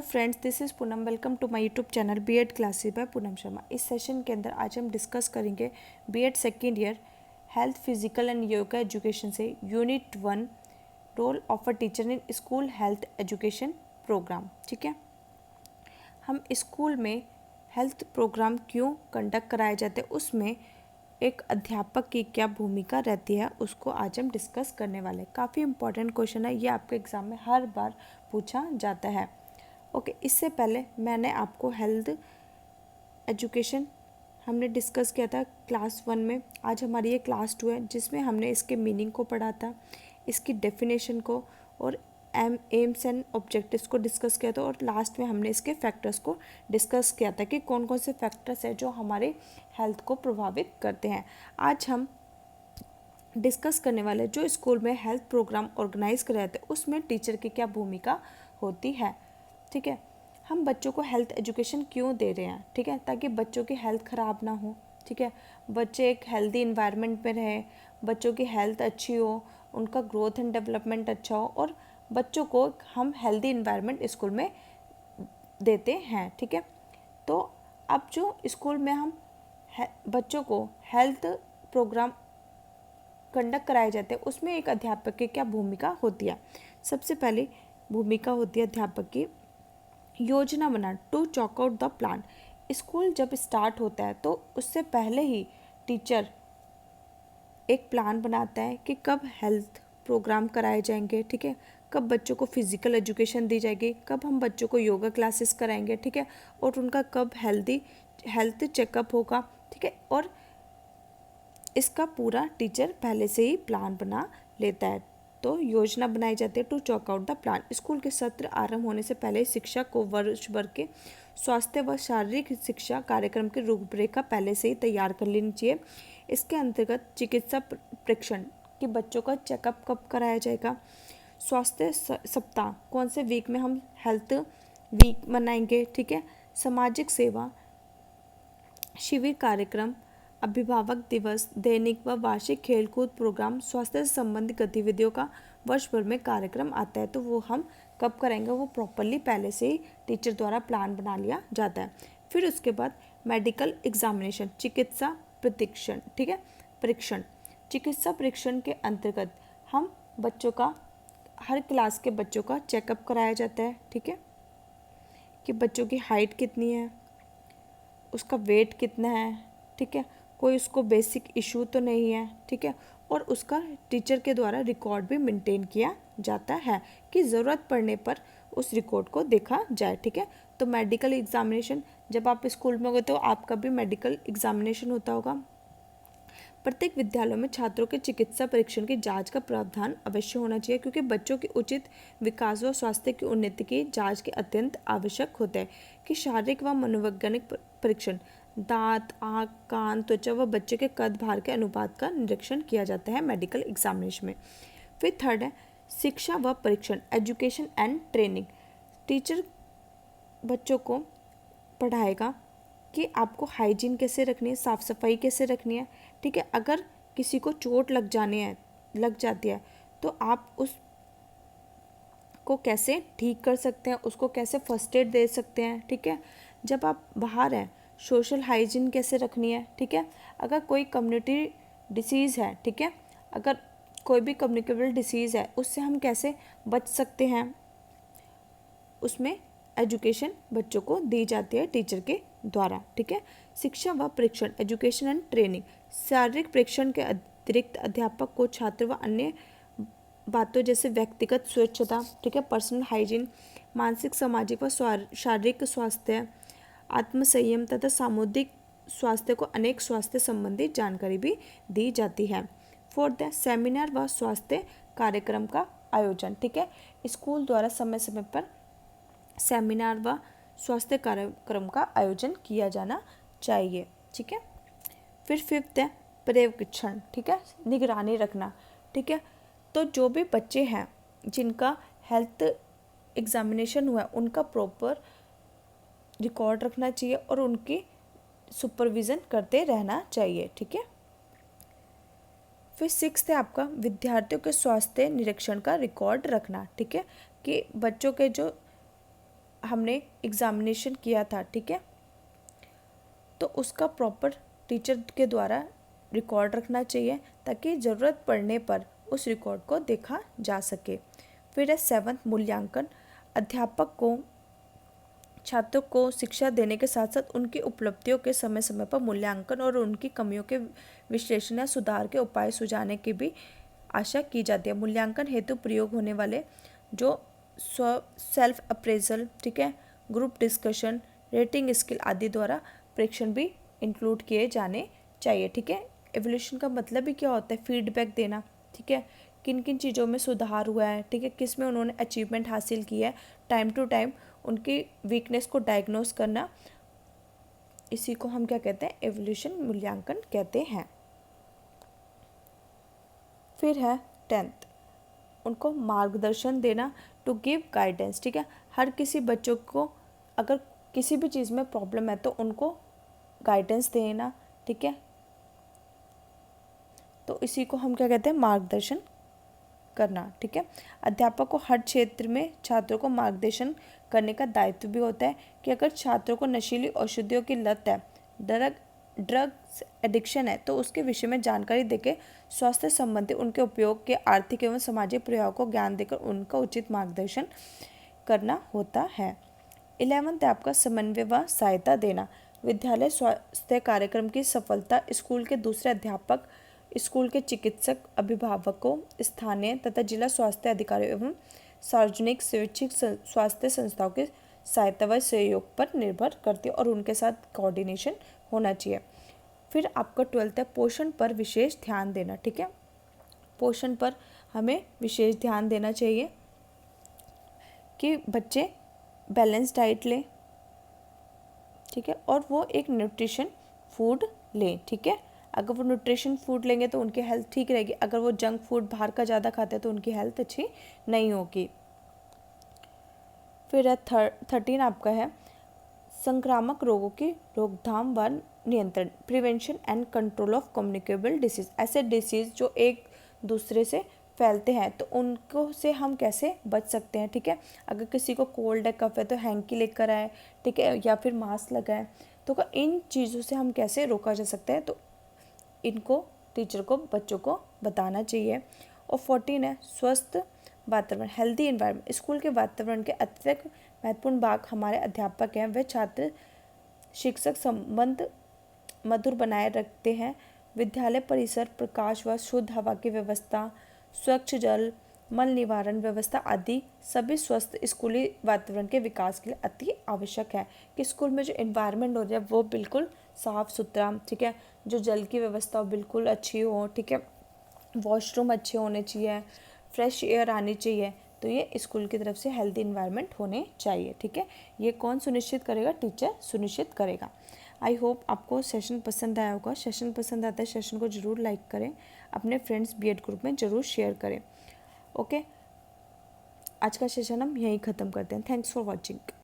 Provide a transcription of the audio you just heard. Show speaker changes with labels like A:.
A: Friends, this is Poonam. Welcome to my YouTube channel BEd classes by Poonam Sharma. इस session के अंदर आज हम डिस्कस करेंगे BEd second year health, physical and yoga education से unit 1 role of a teacher in school health education programme. ठीक है, हम स्कूल में हेल्थ प्रोग्राम क्यों कंडक्ट कराए जाते हैं, उसमें एक अध्यापक की क्या भूमिका रहती है, उसको आज हम डिस्कस करने वाले हैं। काफ़ी इंपॉर्टेंट क्वेश्चन है, ये आपके एग्ज़ाम में हर बार पूछा जाता है। ओके, इससे पहले मैंने आपको हेल्थ एजुकेशन हमने डिस्कस किया था क्लास 1 में। आज हमारी ये क्लास 2 है, जिसमें हमने इसके मीनिंग को पढ़ा था, इसकी डेफिनेशन को और एम्स एंड ऑब्जेक्टिव्स को डिस्कस किया था, और लास्ट में हमने इसके फैक्टर्स को डिस्कस किया था कि कौन कौन से फैक्टर्स हैं जो हमारे हेल्थ को प्रभावित करते हैं। आज हम डिस्कस करने वाले जो स्कूल में हेल्थ प्रोग्राम ऑर्गेनाइज कराए थे, उसमें टीचर की क्या भूमिका होती है। ठीक है, हम बच्चों को हेल्थ एजुकेशन क्यों दे रहे हैं, ठीक है, ताकि बच्चों की हेल्थ ख़राब ना हो। ठीक है, बच्चे एक हेल्दी इन्वायरमेंट में रहे, बच्चों की हेल्थ अच्छी हो, उनका ग्रोथ एंड डेवलपमेंट अच्छा हो, और बच्चों को हम हेल्दी इन्वायरमेंट स्कूल में देते हैं। ठीक है, तो अब जो स्कूल में हम बच्चों को हेल्थ प्रोग्राम कंडक्ट कराए जाते हैं, उसमें एक अध्यापक की क्या भूमिका होती है। सबसे पहले भूमिका होती है अध्यापक की योजना बना, to chalk out the plan. School जब स्टार्ट होता है तो उससे पहले ही टीचर एक प्लान बनाता है कि कब हेल्थ प्रोग्राम कराए जाएंगे। ठीक है, कब बच्चों को फिजिकल एजुकेशन दी जाएगी, कब हम बच्चों को योगा क्लासेस कराएंगे। ठीक है, और उनका कब हेल्थ चेकअप होगा। ठीक है, और इसका पूरा टीचर पहले से ही प्लान बना लेता है। तो योजना बनाई जाती है to chalk out the plan. School के सत्र आरंभ होने से पहले शिक्षक को वर्ष भर के स्वास्थ्य व शारीरिक शिक्षा कार्यक्रम की रूपरेखा पहले से ही तैयार कर लेनी चाहिए। इसके अंतर्गत चिकित्सा परीक्षण कि बच्चों का चेकअप कब कराया जाएगा, स्वास्थ्य सप्ताह कौन से वीक में हम हेल्थ वीक मनाएंगे। ठीक है, सामाजिक सेवा शिविर कार्यक्रम, अभिभावक दिवस, दैनिक व वार्षिक खेलकूद प्रोग्राम, स्वास्थ्य से संबंधित गतिविधियों का वर्ष भर में कार्यक्रम आता है, तो वो हम कब करेंगे, वो प्रॉपरली पहले से ही टीचर द्वारा प्लान बना लिया जाता है। फिर उसके बाद मेडिकल एग्जामिनेशन, चिकित्सा प्रशिक्षण। ठीक है, परीक्षण, चिकित्सा परीक्षण के अंतर्गत हम बच्चों का, हर क्लास के बच्चों का चेकअप कराया जाता है। ठीक है, कि बच्चों की हाइट कितनी है, उसका वेट कितना है। ठीक है, कोई उसको बेसिक इशू तो नहीं है। ठीक है, और उसका टीचर के द्वारा रिकॉर्ड भी मेंटेन किया जाता है कि ज़रूरत पड़ने पर उस रिकॉर्ड को देखा जाए। ठीक है, तो मेडिकल एग्जामिनेशन, जब आप स्कूल में होगे तो आपका भी मेडिकल एग्जामिनेशन होता होगा। प्रत्येक विद्यालयों में छात्रों के चिकित्सा परीक्षण की जांच का प्रावधान अवश्य होना चाहिए, क्योंकि बच्चों के उचित विकास व स्वास्थ्य की उन्नति की जांच के अत्यंत आवश्यक होता है। कि शारीरिक व मनोवैज्ञानिक परीक्षण, दांत, आँख, कान, त्वचा व बच्चे के कद भार के अनुपात का निरीक्षण किया जाता है मेडिकल एग्जामिनेशन में। फिर थर्ड है शिक्षा व परीक्षण, एजुकेशन एंड ट्रेनिंग। टीचर बच्चों को पढ़ाएगा कि आपको हाइजीन कैसे रखनी है, साफ़ सफाई कैसे रखनी है। ठीक है, अगर किसी को चोट लग जाती है तो आप उस को कैसे ठीक कर सकते हैं, उसको कैसे फर्स्ट एड दे सकते हैं। ठीक है, जब आप बाहर हैं सोशल हाइजीन कैसे रखनी है। ठीक है, अगर कोई कम्युनिटी डिसीज़ है, ठीक है, अगर कोई भी कम्युनिकेबल डिसीज़ है, उससे हम कैसे बच सकते हैं, उसमें एजुकेशन बच्चों को दी जाती है टीचर के द्वारा। ठीक है, शिक्षा व परीक्षण, एजुकेशन एंड ट्रेनिंग, शारीरिक परीक्षण के अतिरिक्त अध्यापक को छात्र व अन्य बातों जैसे व्यक्तिगत स्वच्छता, ठीक है, पर्सनल हाइजीन, मानसिक, सामाजिक व शारीरिक स्वास्थ्य, आत्मसंयम तथा सामुदायिक स्वास्थ्य को अनेक स्वास्थ्य संबंधी जानकारी भी दी जाती है। फोर्थ है सेमिनार व स्वास्थ्य कार्यक्रम का आयोजन। ठीक है, स्कूल द्वारा समय समय पर सेमिनार व स्वास्थ्य कार्यक्रम का आयोजन किया जाना चाहिए। ठीक है, फिर फिफ्थ है पर्यवेक्षण। ठीक है, निगरानी रखना। ठीक है, तो जो भी बच्चे हैं जिनका हेल्थ एग्जामिनेशन हुआ है, उनका प्रॉपर रिकॉर्ड रखना चाहिए और उनकी सुपरविज़न करते रहना चाहिए। ठीक है, फिर सिक्स्थ है आपका विद्यार्थियों के स्वास्थ्य निरीक्षण का रिकॉर्ड रखना। ठीक है, कि बच्चों के जो हमने एग्ज़ामिनेशन किया था, ठीक है, तो उसका प्रॉपर टीचर के द्वारा रिकॉर्ड रखना चाहिए ताकि ज़रूरत पड़ने पर उस रिकॉर्ड को देखा जा सके। फिर है 7th मूल्यांकन। अध्यापक को छात्रों को शिक्षा देने के साथ साथ उनकी उपलब्धियों के समय समय पर मूल्यांकन और उनकी कमियों के विश्लेषण या सुधार के उपाय सुझाने की भी आशा की जाती है। मूल्यांकन हेतु प्रयोग होने वाले जो सेल्फ अप्रेजल, ठीक है, ग्रुप डिस्कशन, रेटिंग स्किल आदि द्वारा परीक्षण भी इंक्लूड किए जाने चाहिए, ठीक है। एवोल्यूशन का मतलब ही क्या होता है? फीडबैक देना, ठीक है, किन किन चीज़ों में सुधार हुआ है, ठीक है, किस में उन्होंने अचीवमेंट हासिल की है, टाइम टू टाइम उनकी वीकनेस को डायग्नोस करना, इसी को हम क्या कहते हैं? एवोल्यूशन मूल्यांकन कहते हैं। फिर है 10th, उनको मार्गदर्शन देना, टू गिव गाइडेंस, ठीक है। हर किसी बच्चों को अगर किसी भी चीज़ में प्रॉब्लम है तो उनको गाइडेंस देना, ठीक है, तो इसी को हम क्या कहते हैं? मार्गदर्शन करना, ठीक है। अध्यापक को हर क्षेत्र में छात्रों को मार्गदर्शन करने का दायित्व भी होता है कि अगर छात्रों को नशीली औषधियों की लत है, ड्रग्स एडिक्शन है, तो उसके विषय में जानकारी देकर स्वास्थ्य संबंधी उनके उपयोग के आर्थिक एवं सामाजिक प्रभाव को ज्ञान देकर उनका उचित मार्गदर्शन करना होता है। 11th आपका समन्वय व सहायता देना। विद्यालय स्वास्थ्य कार्यक्रम की सफलता स्कूल के दूसरे अध्यापक, स्कूल के चिकित्सक, अभिभावकों, स्थानीय तथा जिला स्वास्थ्य अधिकारियों एवं सार्वजनिक स्वैच्छिक स्वास्थ्य संस्थाओं के सहायता व सहयोग पर निर्भर करती है और उनके साथ कोऑर्डिनेशन होना चाहिए। फिर आपका 12th है पोषण पर विशेष ध्यान देना, ठीक है। पोषण पर हमें विशेष ध्यान देना चाहिए कि बच्चे बैलेंस डाइट लें, ठीक है, और वो एक न्यूट्रिशन फूड लें, ठीक है। अगर वो न्यूट्रिशन फूड लेंगे तो उनकी हेल्थ ठीक रहेगी, अगर वो जंक फूड बाहर का ज़्यादा खाते हैं तो उनकी हेल्थ अच्छी नहीं होगी। फिर है 13 आपका है संक्रामक रोगों की रोकथाम व नियंत्रण, prevention and control of communicable disease. ऐसे डिसीज़ जो एक दूसरे से फैलते हैं तो उनको से हम कैसे बच सकते हैं, ठीक है। अगर किसी को कोल्ड है, कफ है तो हैंकी लेकर आए, ठीक है, या फिर मास्क लगाएं, तो इन चीज़ों से हम कैसे रोका जा सकता है, तो इनको टीचर को बच्चों को बताना चाहिए। और 14 है स्वस्थ वातावरण, हेल्दी एनवायरनमेंट। स्कूल के वातावरण के अत्यधिक महत्वपूर्ण भाग हमारे अध्यापक हैं, वे छात्र शिक्षक संबंध मधुर बनाए रखते हैं। विद्यालय परिसर, प्रकाश व शुद्ध हवा की व्यवस्था, स्वच्छ जल, मल निवारण व्यवस्था आदि सभी स्वस्थ स्कूली वातावरण के विकास के लिए अति आवश्यक है कि स्कूल में जो एनवायरनमेंट हो रहा है वो बिल्कुल साफ़ सुथरा, ठीक है, जो जल की व्यवस्था बिल्कुल अच्छी हो, ठीक है, वॉशरूम अच्छे होने चाहिए, फ्रेश एयर आनी चाहिए, तो ये स्कूल की तरफ से हेल्दी इन्वायरमेंट होने चाहिए, ठीक है। ये कौन सुनिश्चित करेगा? टीचर सुनिश्चित करेगा। आई होप आपको सेशन पसंद आया होगा। सेशन पसंद आता है, सेशन को ज़रूर लाइक करें, अपने फ्रेंड्स बीएड ग्रुप में ज़रूर शेयर करें। ओके, आज का सेशन हम यहीं ख़त्म करते हैं। Thanks for watching.